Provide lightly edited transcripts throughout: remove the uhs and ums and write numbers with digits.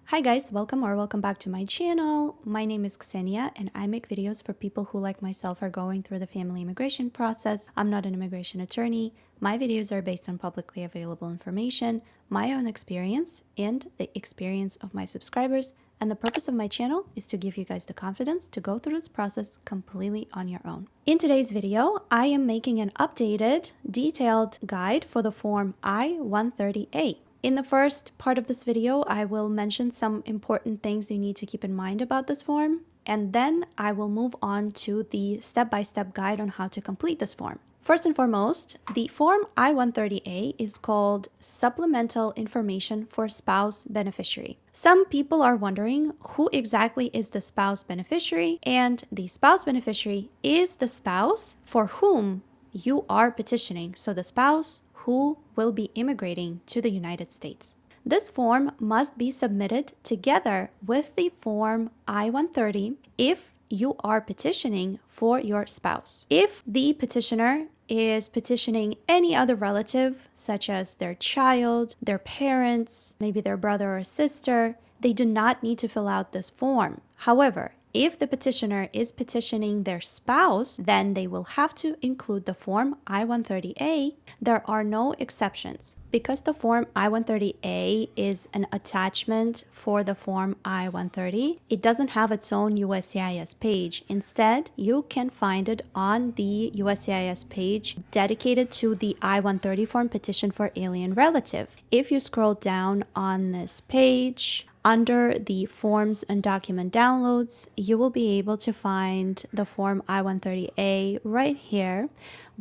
Hi guys, welcome back to my channel. My name is Kseniya and I make videos for people who like myself are going through the family immigration process. I'm not an immigration attorney. My videos are based on publicly available information, my own experience, and the experience of my subscribers. And the purpose of my channel is to give you guys the confidence to go through this process completely on your own. In today's video, I am making an updated, detailed guide for the form I-130A. In the first part of this video, I will mention some important things you need to keep in mind about this form, and then I will move on to the step-by-step guide on how to complete this form. First and foremost, the form I-130A is called Supplemental Information for Spouse Beneficiary. Some people are wondering who exactly is the spouse beneficiary, and the spouse beneficiary is the spouse for whom you are petitioning. So the spouse who will be immigrating to the United States. This form must be submitted together with the form I-130 if you are petitioning for your spouse. If the petitioner is petitioning any other relative, such as their child, their parents, maybe their brother or sister, they do not need to fill out this form. However, if the petitioner is petitioning their spouse, then they will have to include the form I-130A. There are no exceptions. Because the form I-130A is an attachment for the form I-130, it doesn't have its own USCIS page. Instead, you can find it on the USCIS page dedicated to the I-130 form petition for alien relative. If you scroll down on this page, under the forms and document downloads, you will be able to find the form I-130A right here,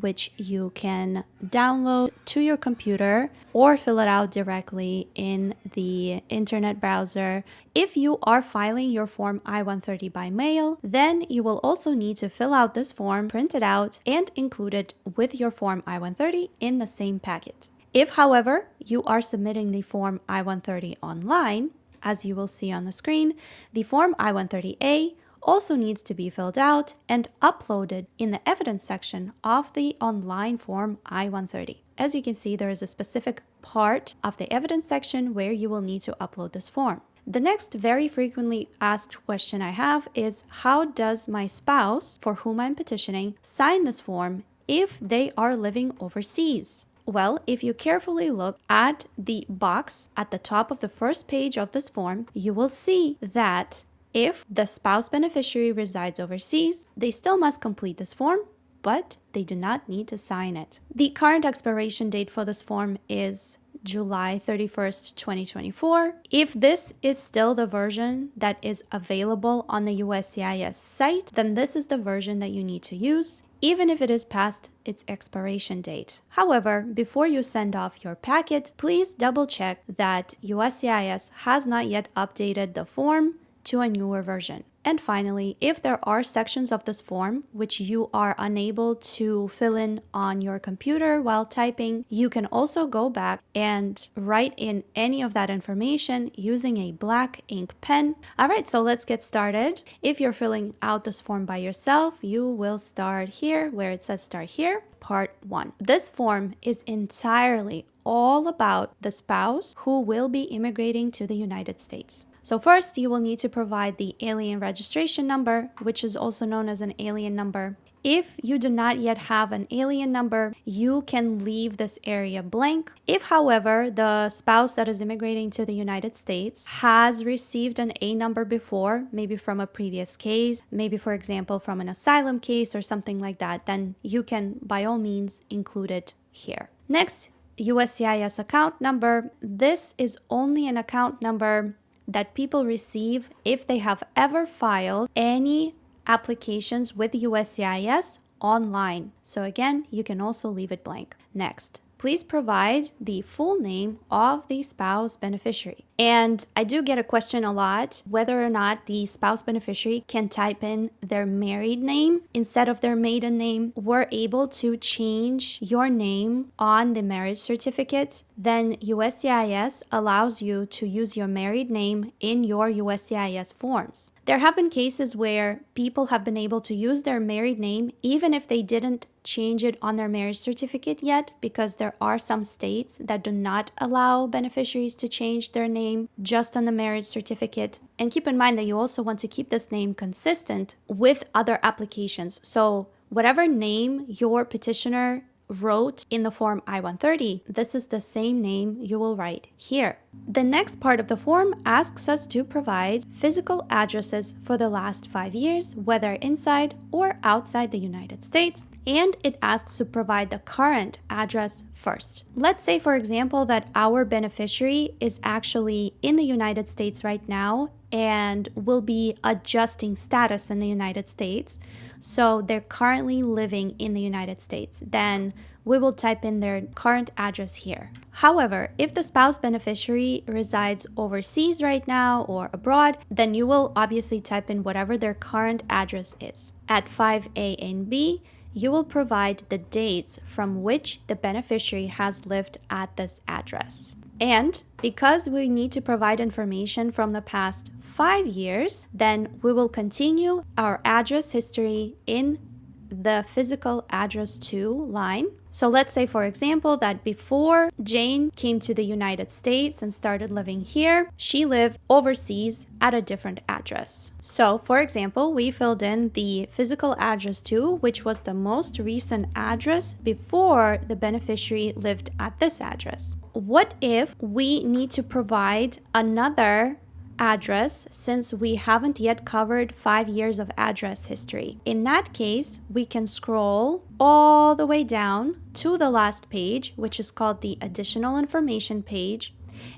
which you can download to your computer or fill it out directly in the internet browser. If you are filing your form I-130 by mail, then you will also need to fill out this form, print it out, and include it with your form I-130 in the same packet. If, however, you are submitting the form I-130 online, as you will see on the screen, the form I-130A also needs to be filled out and uploaded in the evidence section of the online form I-130. As you can see, there is a specific part of the evidence section where you will need to upload this form. The next very frequently asked question I have is, how does my spouse, for whom I'm petitioning, sign this form if they are living overseas? Well, if you carefully look at the box at the top of the first page of this form, you will see that if the spouse beneficiary resides overseas, they still must complete this form, but they do not need to sign it. The current expiration date for this form is July 31st, 2024. If this is still the version that is available on the USCIS site, then this is the version that you need to use, even if it is past its expiration date. However, before you send off your packet, please double check that USCIS has not yet updated the form to a newer version. And finally, if there are sections of this form which you are unable to fill in on your computer while typing, you can also go back and write in any of that information using a black ink pen. All right, so let's get started. If you're filling out this form by yourself, you will start here where it says start here, part 1. This form is entirely all about the spouse who will be immigrating to the United States. So first, you will need to provide the alien registration number, which is also known as an alien number. If you do not yet have an alien number, you can leave this area blank. If, however, the spouse that is immigrating to the United States has received an A number before, maybe from a previous case, maybe, for example, from an asylum case or something like that, then you can, by all means, include it here. Next, USCIS account number. This is only an account number that people receive if they have ever filed any applications with USCIS online. So again, you can also leave it blank. Next, please provide the full name of the spouse beneficiary. And I do get a question a lot whether or not the spouse beneficiary can type in their married name instead of their maiden name. We're able to change your name on the marriage certificate. Then USCIS allows you to use your married name in your USCIS forms. There have been cases where people have been able to use their married name even if they didn't change it on their marriage certificate yet, because there are some states that do not allow beneficiaries to change their name name just on the marriage certificate. And keep in mind that you also want to keep this name consistent with other applications. So whatever name your petitioner wrote in the form I-130, this is the same name you will write here. The next part of the form asks us to provide physical addresses for the last 5 years, whether inside or outside the United States, and it asks to provide the current address first. Let's say, for example, that our beneficiary is actually in the United States right now and will be adjusting status in the United States. So they're currently living in the United States. Then we will type in their current address here. However, if the spouse beneficiary resides overseas right now or abroad, then you will obviously type in whatever their current address is. At 5A and B, you will provide the dates from which the beneficiary has lived at this address. And because we need to provide information from the past 5 years, then we will continue our address history in the physical address to line. So let's say, for example, that before Jane came to the United States and started living here, she lived overseas at a different address. So, for example, we filled in the physical address to, which was the most recent address before the beneficiary lived at this address. What if we need to provide another address since we haven't yet covered 5 years of address history? In that case, we can scroll all the way down to the last page, which is called the additional information page.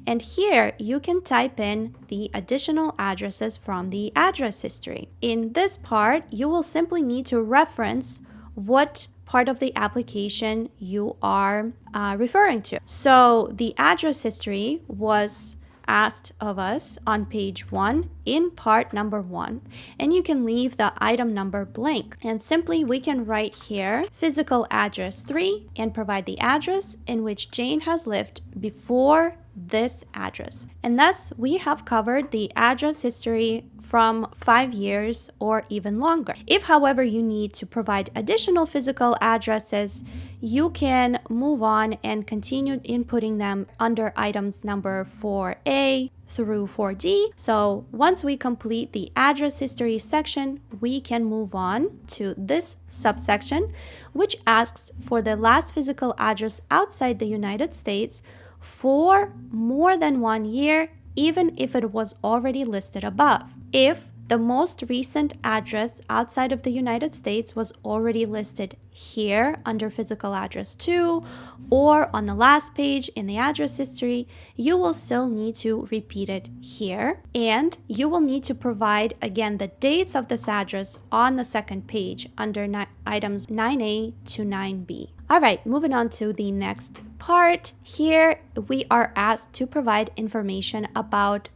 And here you can type in the additional addresses from the address history. In this part, you will simply need to reference what part of the application you are referring to. So the address history was asked of us on page 1 in part number 1, and you can leave the item number blank, and simply we can write here physical address 3 and provide the address in which Jane has lived before this address. And thus we have covered the address history from 5 years or even longer. If, however, you need to provide additional physical addresses, you can move on and continue inputting them under items number 4A through 4D. So once we complete the address history section, we can move on to this subsection, which asks for the last physical address outside the United States for more than 1 year, even if it was already listed above. If the most recent address outside of the United States was already listed here under physical address 2 or on the last page in the address history, you will still need to repeat it here. And you will need to provide again the dates of this address on the second page under items 9A to 9B. All right, moving on to the next part. Here we are asked to provide information about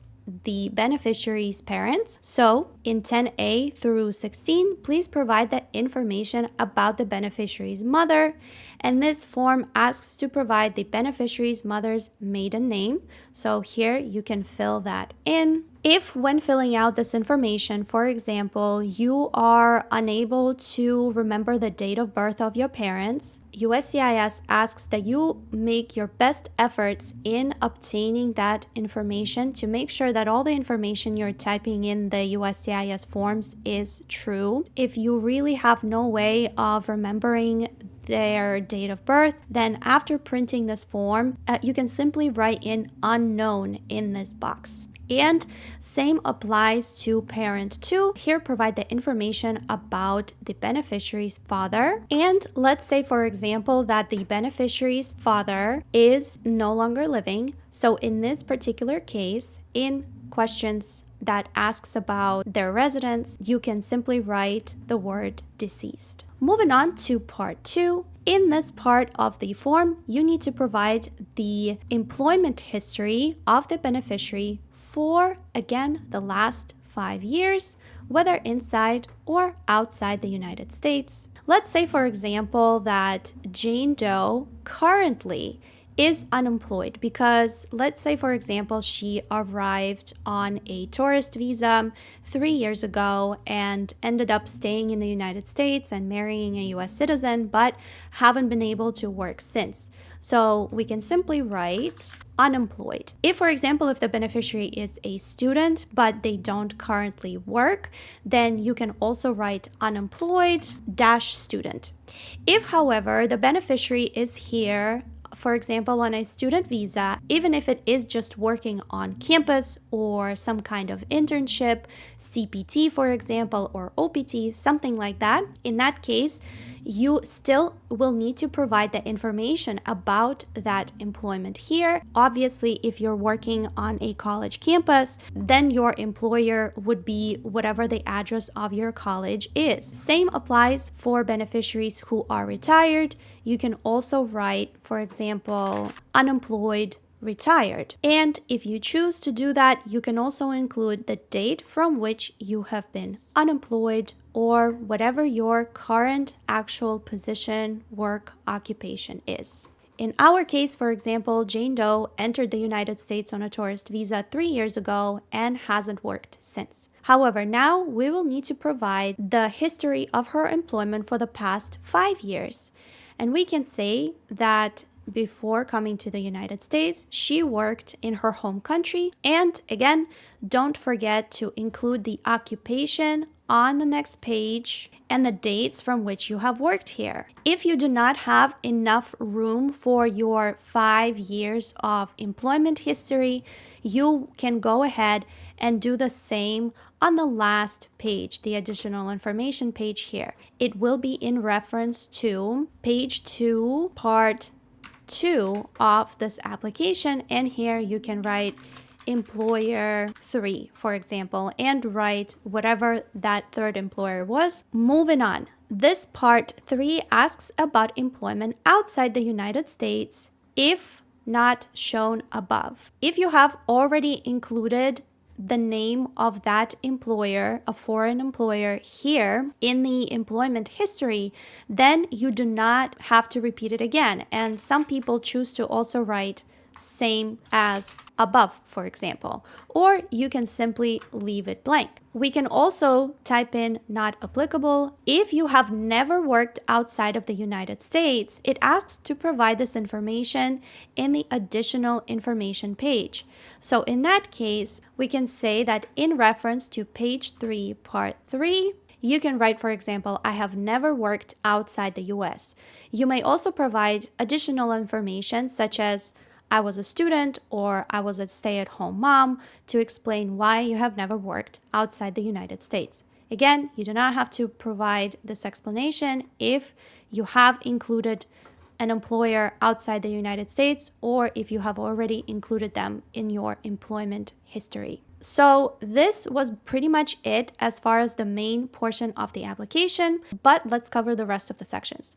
the beneficiary's parents. So in 10A through 16, please provide the information about the beneficiary's mother. And this form asks to provide the beneficiary's mother's maiden name. So here you can fill that in. If when filling out this information, for example, you are unable to remember the date of birth of your parents, USCIS asks that you make your best efforts in obtaining that information to make sure that all the information you're typing in the USCIS forms is true. If you really have no way of remembering their date of birth, then after printing this form, you can simply write in unknown in this box. And same applies to parent 2. Here provide the information about the beneficiary's father. And let's say, for example, that the beneficiary's father is no longer living. So in this particular case, in questions that asks about their residence, you can simply write the word deceased. Moving on to part 2. In this part of the form, you need to provide the employment history of the beneficiary for, again, the last 5 years, whether inside or outside the United States. Let's say, for example, that Jane Doe currently is unemployed because, let's say, for example, she arrived on a tourist visa 3 years ago and ended up staying in the United States and marrying a US citizen, but haven't been able to work since. So we can simply write unemployed. If, for example, if the beneficiary is a student but they don't currently work, then you can also write unemployed dash student. If, however, the beneficiary is here, for example, on a student visa, even if it is just working on campus or some kind of internship, CPT, for example, or OPT, something like that, in that case, you still will need to provide the information about that employment here. Obviously, if you're working on a college campus, then your employer would be whatever the address of your college is. Same applies for beneficiaries who are retired. You can also write, for example, unemployed retired. And if you choose to do that, you can also include the date from which you have been unemployed or whatever your current actual position, work, occupation is. In our case, for example, Jane Doe entered the United States on a tourist visa 3 years ago and hasn't worked since. However, now we will need to provide the history of her employment for the past 5 years. And we can say that before coming to the United States, she worked in her home country. And again, don't forget to include the occupation on the next page and the dates from which you have worked here. If you do not have enough room for your 5 years of employment history, you can go ahead and do the same on the last page, the additional information page here. It will be in reference to page 2, part 2 of this application, and here you can write employer 3, for example, and write whatever that third employer was. Moving on, this part 3 asks about employment outside the United States if not shown above. If you have already included the name of that employer, a foreign employer, here in the employment history, then you do not have to repeat it again. And some people choose to also write same as above, for example, or you can simply leave it blank. We can also type in not applicable. If you have never worked outside of the United States, it asks to provide this information in the additional information page. So in that case, we can say that in reference to page 3, part 3, you can write, for example, I have never worked outside the US. You may also provide additional information such as I was a student or I was a stay-at-home mom to explain why you have never worked outside the United States. Again, you do not have to provide this explanation if you have included an employer outside the United States or if you have already included them in your employment history. So this was pretty much it as far as the main portion of the application, but let's cover the rest of the sections.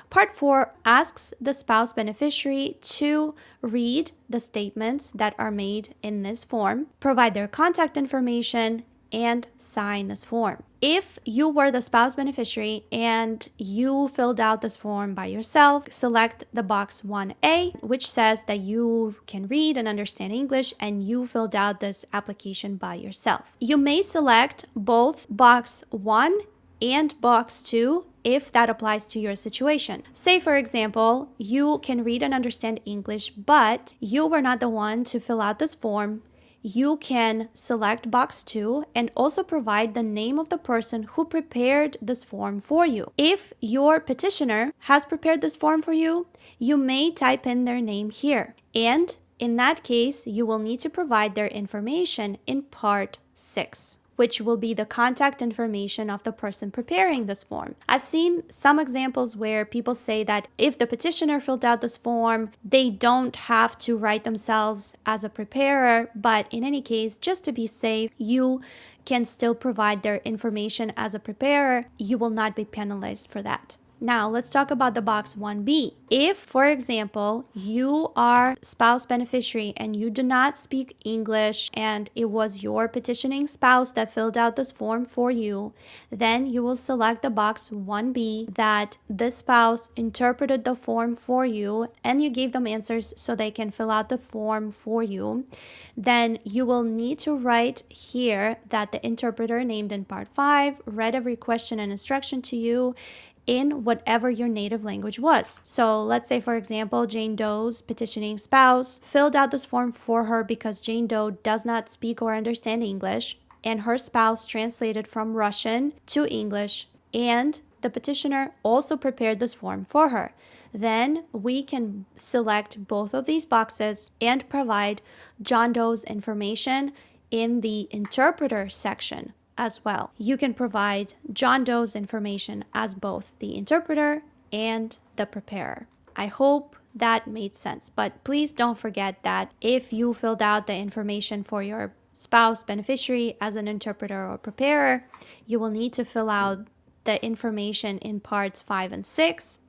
Part 4 asks the spouse beneficiary to read the statements that are made in this form, provide their contact information, and sign this form. If you were the spouse beneficiary and you filled out this form by yourself, select the box 1A, which says that you can read and understand English and you filled out this application by yourself. You may select both box 1 and box 2 if that applies to your situation. Say, for example, you can read and understand English, but you were not the one to fill out this form. You can select box 2 and also provide the name of the person who prepared this form for you. If your petitioner has prepared this form for you, you may type in their name here. And in that case, you will need to provide their information in part 6, which will be the contact information of the person preparing this form. I've seen some examples where people say that if the petitioner filled out this form, they don't have to write themselves as a preparer, but in any case, just to be safe, you can still provide their information as a preparer. You will not be penalized for that. Now, let's talk about the box 1B. If, for example, you are spouse beneficiary and you do not speak English and it was your petitioning spouse that filled out this form for you, then you will select the box 1B that this spouse interpreted the form for you and you gave them answers so they can fill out the form for you. Then you will need to write here that the interpreter named in part 5 read every question and instruction to you in whatever your native language was. So let's say, for example, Jane Doe's petitioning spouse filled out this form for her because Jane Doe does not speak or understand English, and her spouse translated from Russian to English, and the petitioner also prepared this form for her. Then we can select both of these boxes and provide John Doe's information in the interpreter section as well. You can provide John Doe's information as both the interpreter and the preparer. I hope that made sense, but please don't forget that if you filled out the information for your spouse beneficiary as an interpreter or preparer, you will need to fill out the information in parts 5 and 6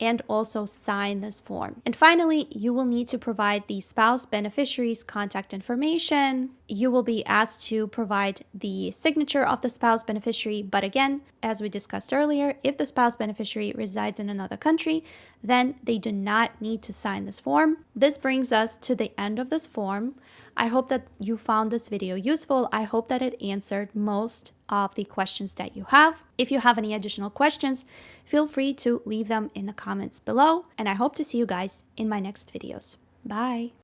and also sign this form. And finally, you will need to provide the spouse beneficiary's contact information. You will be asked to provide the signature of the spouse beneficiary, but again, as we discussed earlier, if the spouse beneficiary resides in another country, then they do not need to sign this form. This brings us to the end of this form. I hope that you found this video useful. I hope that it answered most of the questions that you have. If you have any additional questions, feel free to leave them in the comments below, and I hope to see you guys in my next videos. Bye!